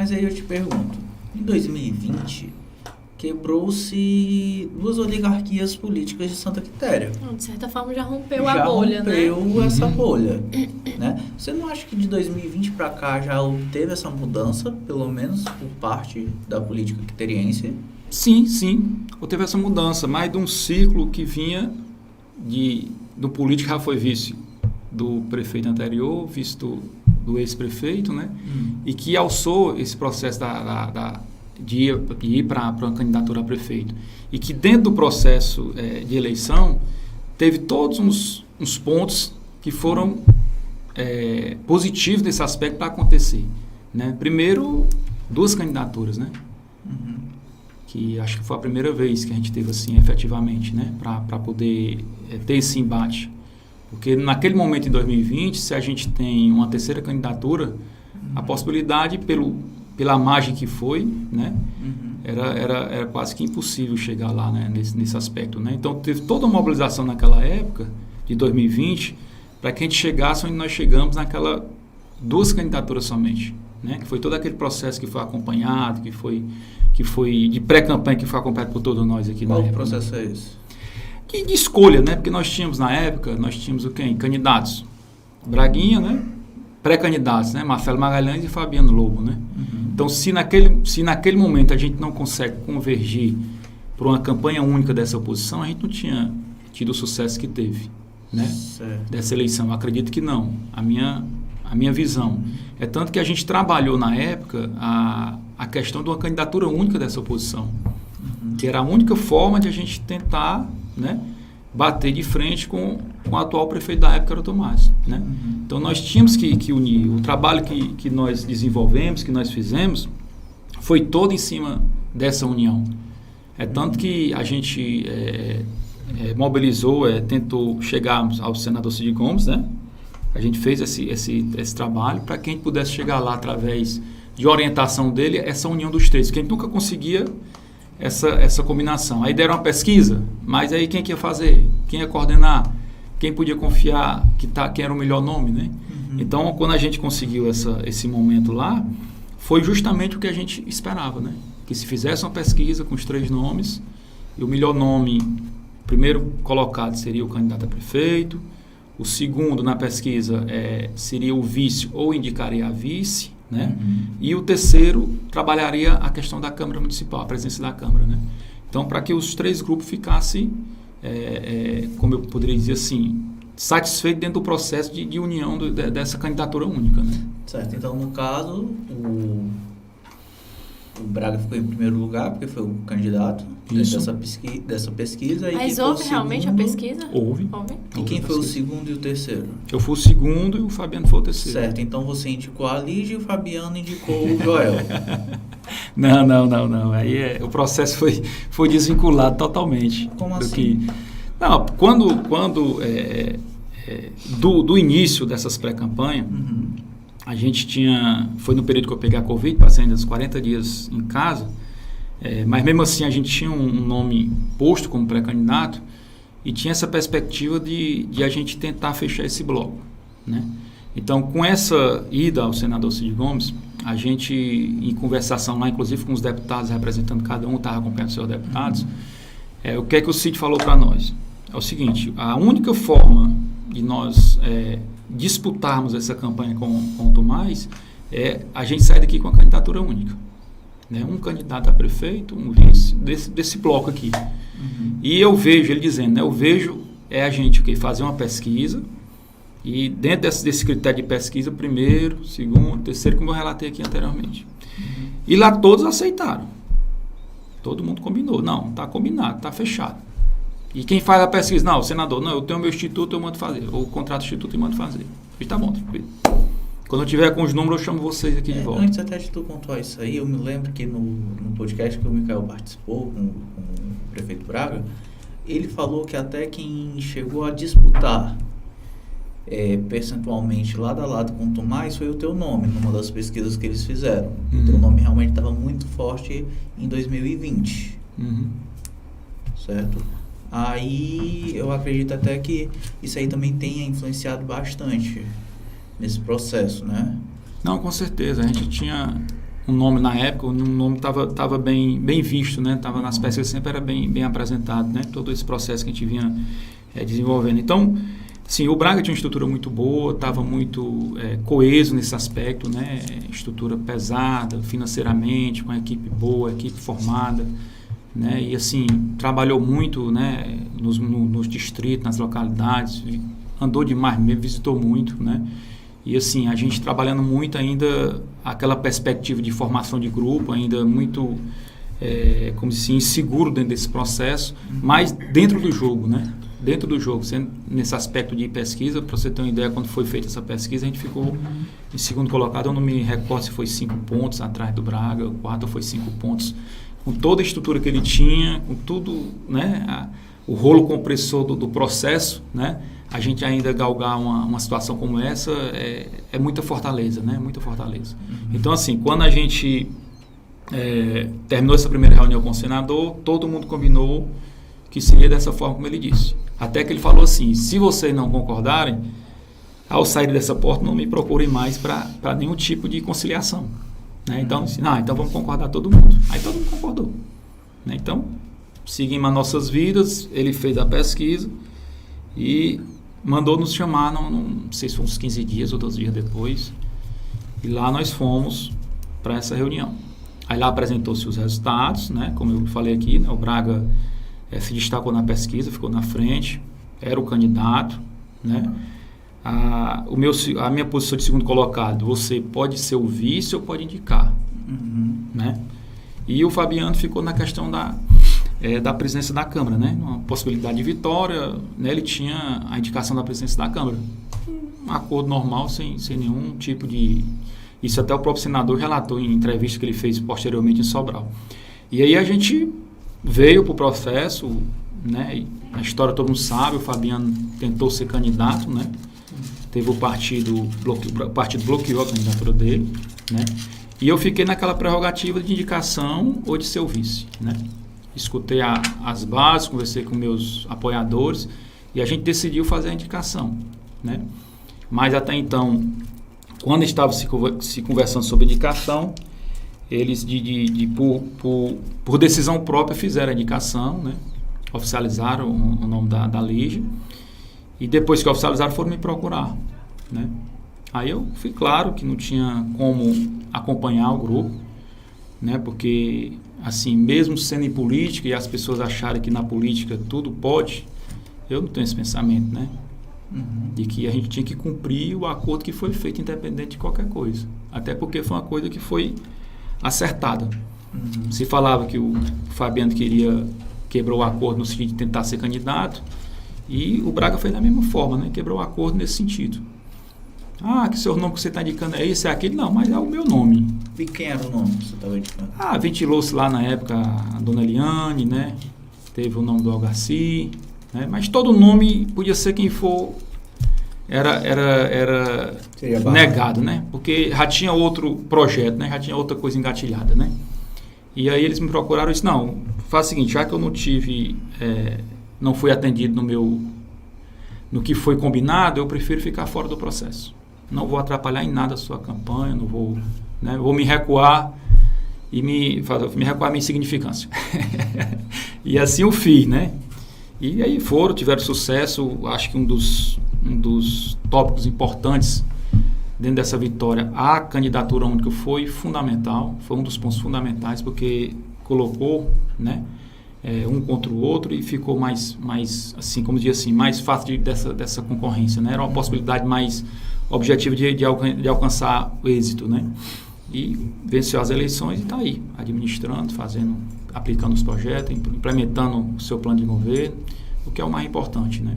Mas aí eu te pergunto, em 2020, quebrou-se 2 oligarquias políticas de Santa Quitéria. De certa forma já rompeu a bolha, né? Já rompeu essa bolha, né? Você não acha que de 2020 para cá já teve essa mudança, pelo menos por parte da política quiteriense? Sim, teve essa mudança, mais de um ciclo que vinha do político que já foi vice do prefeito anterior, vice do ex-prefeito, né? E que alçou esse processo de ir para uma candidatura a prefeito. E que dentro do processo de eleição, teve todos uns pontos que foram positivos nesse aspecto para acontecer, né? Primeiro, 2 candidaturas, né? Que acho que foi a primeira vez que a gente teve assim, efetivamente, né? Para poder ter esse embate. Porque naquele momento, em 2020, se a gente tem uma terceira candidatura, a possibilidade, pela margem que foi, né? Era quase que impossível chegar lá, né? nesse aspecto, né? Então, teve toda uma mobilização naquela época, de 2020, para que a gente chegasse onde nós chegamos naquela 2 candidaturas somente, né? Que foi todo aquele processo que foi acompanhado, que foi de pré-campanha, que foi acompanhado por todos nós aqui. Qual processo é esse? De escolha, né? Porque nós tínhamos, na época, o quem? Candidatos. Braguinha, né? Pré-candidatos, né? Marcelo Magalhães e Fabiano Lobo, né? Então, se naquele momento a gente não consegue convergir para uma campanha única dessa oposição, a gente não tinha tido o sucesso que teve, né? Dessa eleição. Eu acredito que não. A minha visão. É tanto que a gente trabalhou, na época, a questão de uma candidatura única dessa oposição, que era a única forma de a gente tentar, né, bater de frente com o atual prefeito da época, era o Tomás, né? Então, nós tínhamos que unir. O trabalho que nós desenvolvemos, que nós fizemos, foi todo em cima dessa união. É tanto que a gente mobilizou, tentou chegar ao senador Cid Gomes, né? A gente fez esse trabalho para que a gente pudesse chegar lá através de orientação dele, essa união dos 3, que a gente nunca conseguia essa combinação. Aí deram uma pesquisa, mas aí quem que ia fazer? Quem ia coordenar? Quem podia confiar quem era o melhor nome, né? Então, quando a gente conseguiu esse momento lá, foi justamente o que a gente esperava, né? Que se fizesse uma pesquisa com os 3 nomes, e o melhor nome, primeiro colocado, seria o candidato a prefeito, o segundo na pesquisa seria o vice ou indicaria a vice, né? E o terceiro trabalharia a questão da Câmara Municipal, a presença da Câmara, né? Então, para que os 3 grupos ficassem, como eu poderia dizer assim, satisfeitos dentro do processo de união dessa candidatura única, né? Certo. Então, no caso, o Braga ficou em primeiro lugar, porque foi o candidato dessa pesquisa. Mas houve realmente a pesquisa? Houve. E quem foi o segundo e o terceiro? Eu fui o segundo e o Fabiano foi o terceiro. Certo, então você indicou a Lígia e o Fabiano indicou o Joel. Não. Aí o processo foi desvinculado totalmente. Como assim? Não, quando do início dessas pré-campanhas, a gente foi no período que eu peguei a Covid, passei ainda uns 40 dias em casa, mas mesmo assim a gente tinha um nome posto como pré-candidato e tinha essa perspectiva de a gente tentar fechar esse bloco, né? Então, com essa ida ao senador Cid Gomes, a gente, em conversação lá, inclusive com os deputados representando cada um, estava acompanhando os seus deputados, o que é que o Cid falou para nós? É o seguinte, a única forma de nós disputarmos essa campanha com o Tomás a gente sair daqui com a candidatura única, né? Um candidato a prefeito, um vice, desse bloco aqui. E eu vejo, ele dizendo, né? Eu vejo a gente fazer uma pesquisa e dentro desse critério de pesquisa, primeiro, segundo, terceiro, como eu relatei aqui anteriormente. E lá todos aceitaram. Todo mundo combinou. Não, está combinado, está fechado. E quem faz a pesquisa? Não, o senador, não, eu tenho meu instituto, eu mando fazer. Ou contrato instituto e mando fazer. E tá bom, tranquilo. Quando eu tiver com os números, eu chamo vocês aqui de volta. Antes até de tu pontuar isso aí, eu me lembro que no podcast que o Micael participou com o prefeito Braga, ele falou que até quem chegou a disputar percentualmente lado a lado com o Tomás foi o teu nome, numa das pesquisas que eles fizeram. O teu nome realmente estava muito forte em 2020. Certo? Aí eu acredito até que isso aí também tenha influenciado bastante nesse processo, né? Não, com certeza. A gente tinha um nome na época, o nome estava bem visto, né? Estava nas pesquisas, sempre era bem apresentado, né? Todo esse processo que a gente vinha desenvolvendo. Então, sim, o Braga tinha uma estrutura muito boa, estava muito coeso nesse aspecto, né? Estrutura pesada, financeiramente, com a equipe boa, equipe formada, né? E assim, trabalhou muito, né? Nos distritos, nas localidades, andou demais mesmo, visitou muito, né? E assim, a gente trabalhando muito ainda, aquela perspectiva de formação de grupo, ainda muito, como assim, inseguro dentro desse processo, mas dentro do jogo, né? Dentro do jogo, sendo nesse aspecto de pesquisa, para você ter uma ideia, quando foi feita essa pesquisa, a gente ficou em segundo colocado, eu não me recordo se foi 5 pontos atrás do Braga, o quarto foi 5 pontos, com toda a estrutura que ele tinha, com tudo, né? O rolo compressor do processo, né? A gente ainda galgar uma situação como essa é muita fortaleza, né? Muita fortaleza. Então, assim, quando a gente terminou essa primeira reunião com o senador, todo mundo combinou que seria dessa forma como ele disse. Até que ele falou assim, se vocês não concordarem, ao sair dessa porta, não me procurem mais para nenhum tipo de conciliação. Né? Então, assim, então vamos concordar todo mundo. Aí todo mundo concordou. Né? Então, seguimos as nossas vidas, ele fez a pesquisa e mandou nos chamar, não sei se foi uns 15 dias ou 12 dias depois, e lá nós fomos para essa reunião. Aí lá apresentou-se os resultados, né? Como eu falei aqui, né? O Braga se destacou na pesquisa, ficou na frente, era o candidato, né? A minha posição de segundo colocado, você pode ser o vice ou pode indicar, né? E o Fabiano ficou na questão da presidência da Câmara, né? Uma possibilidade de vitória, né? Ele tinha a indicação da presidência da Câmara. Um acordo normal, sem nenhum tipo de... Isso até o próprio senador relatou em entrevista que ele fez posteriormente em Sobral. E aí a gente veio para o processo, né? E a história todo mundo sabe, o Fabiano tentou ser candidato, né? Teve o partido bloqueou a candidatura dele, né? E eu fiquei naquela prerrogativa de indicação ou de ser o vice, né? Escutei as bases, conversei com meus apoiadores e a gente decidiu fazer a indicação, né? Mas até então, quando estava se conversando sobre indicação, eles por decisão própria fizeram a indicação, né? Oficializaram o nome da Lígia e depois que oficializaram foram me procurar, né? Aí eu fui claro que não tinha como acompanhar o grupo, né? Porque assim, mesmo sendo em política e as pessoas acharem que na política tudo pode, eu não tenho esse pensamento, né? De que a gente tinha que cumprir o acordo que foi feito, independente de qualquer coisa. Até porque foi uma coisa que foi acertada. Se falava que o Fabiano quebrou o acordo no sentido de tentar ser candidato, e o Braga fez da mesma forma, né? Quebrou o acordo nesse sentido. Que seu nome que você está indicando é esse, é aquele? Não, mas é o meu nome. E quem era o nome que você estava indicando? Ventilou-se lá na época a dona Eliane, né? Teve o nome do Algarci, né? Mas todo nome podia ser quem for, era negado, né? Porque já tinha outro projeto, né? Já tinha outra coisa engatilhada, né? E aí eles me procuraram e disse, não, faz o seguinte, já que eu não fui atendido no que foi combinado, eu prefiro ficar fora do processo. Não vou atrapalhar em nada a sua campanha, não vou, né? Vou me recuar e me recuar a minha insignificância. E assim eu fiz, né? E aí tiveram sucesso. Acho que um dos tópicos importantes dentro dessa vitória, a candidatura única foi fundamental, foi um dos pontos fundamentais, porque colocou, né, um contra o outro e ficou mais assim, como diz assim, mais fácil dessa concorrência, né? Era uma possibilidade mais objetiva de alcançar o êxito, né? E venceu as eleições e está aí, administrando, aplicando os projetos, implementando o seu plano de governo, o que é o mais importante, né?